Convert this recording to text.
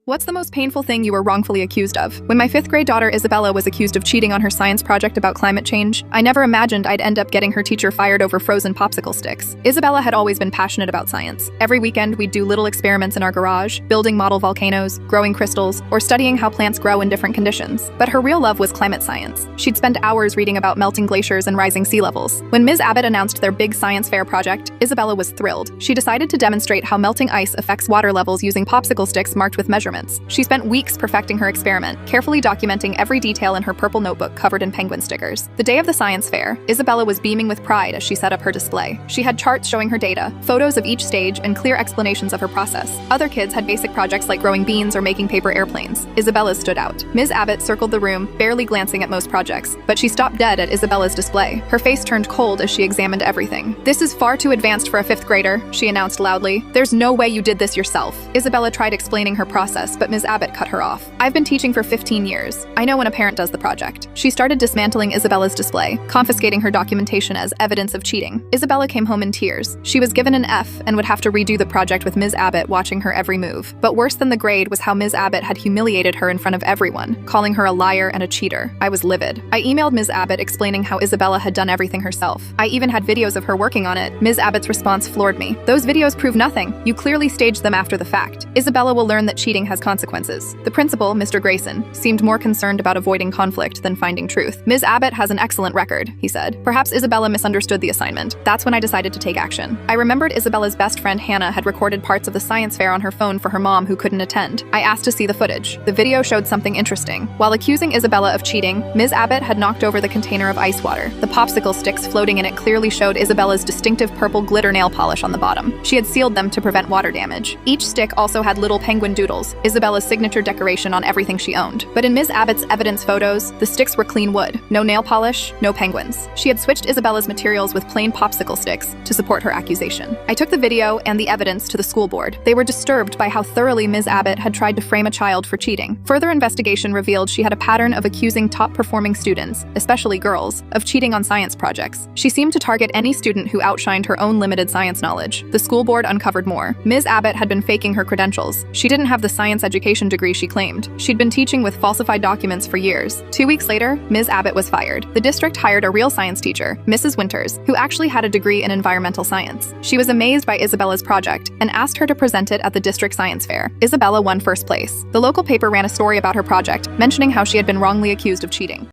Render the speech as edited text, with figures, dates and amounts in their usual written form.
What's the most painful thing you were wrongfully accused of? When my 5th grade daughter Isabella was accused of cheating on her science project about climate change, I never imagined I'd end up getting her teacher fired over frozen popsicle sticks. Isabella had always been passionate about science. Every weekend, we'd do little experiments in our garage, building model volcanoes, growing crystals, or studying how plants grow in different conditions. But her real love was climate science. She'd spend hours reading about melting glaciers and rising sea levels. When Ms. Abbott announced their big science fair project, Isabella was thrilled. She decided to demonstrate how melting ice affects water levels using popsicle sticks marked with measurements. She spent weeks perfecting her experiment, carefully documenting every detail in her purple notebook covered in penguin stickers. The day of the science fair, Isabella was beaming with pride as she set up her display. She had charts showing her data, photos of each stage, and clear explanations of her process. Other kids had basic projects like growing beans or making paper airplanes. Isabella's stood out. Ms. Abbott circled the room, barely glancing at most projects, but she stopped dead at Isabella's display. Her face turned cold as she examined everything. "This is far too advanced for a 5th grader," she announced loudly. "There's no way you did this yourself." Isabella tried explaining her process, but Ms. Abbott cut her off. "I've been teaching for 15 years. I know when a parent does the project." She started dismantling Isabella's display, confiscating her documentation as evidence of cheating. Isabella came home in tears. She was given an F and would have to redo the project with Ms. Abbott watching her every move. But worse than the grade was how Ms. Abbott had humiliated her in front of everyone, calling her a liar and a cheater. I was livid. I emailed Ms. Abbott explaining how Isabella had done everything herself. I even had videos of her working on it. Ms. Abbott's response floored me. "Those videos prove nothing. You clearly staged them after the fact. Isabella will learn that cheating has consequences." The principal, Mr. Grayson, seemed more concerned about avoiding conflict than finding truth. "Ms. Abbott has an excellent record," he said. "Perhaps Isabella misunderstood the assignment." That's when I decided to take action. I remembered Isabella's best friend Hannah had recorded parts of the science fair on her phone for her mom who couldn't attend. I asked to see the footage. The video showed something interesting. While accusing Isabella of cheating, Ms. Abbott had knocked over the container of ice water. The popsicle sticks floating in it clearly showed Isabella's distinctive purple glitter nail polish on the bottom. She had sealed them to prevent water damage. Each stick also had little penguin doodles, Isabella's signature decoration on everything she owned. But in Ms. Abbott's evidence photos, the sticks were clean wood. No nail polish, no penguins. She had switched Isabella's materials with plain popsicle sticks to support her accusation. I took the video and the evidence to the school board. They were disturbed by how thoroughly Ms. Abbott had tried to frame a child for cheating. Further investigation revealed she had a pattern of accusing top-performing students, especially girls, of cheating on science projects. She seemed to target any student who outshined her own limited science knowledge. The school board uncovered more. Ms. Abbott had been faking her credentials. She didn't have the science education degree she claimed. She'd been teaching with falsified documents for years. 2 weeks later, Ms. Abbott was fired. The district hired a real science teacher, Mrs. Winters, who actually had a degree in environmental science. She was amazed by Isabella's project and asked her to present it at the district science fair. Isabella won first place. The local paper ran a story about her project, mentioning how she had been wrongly accused of cheating.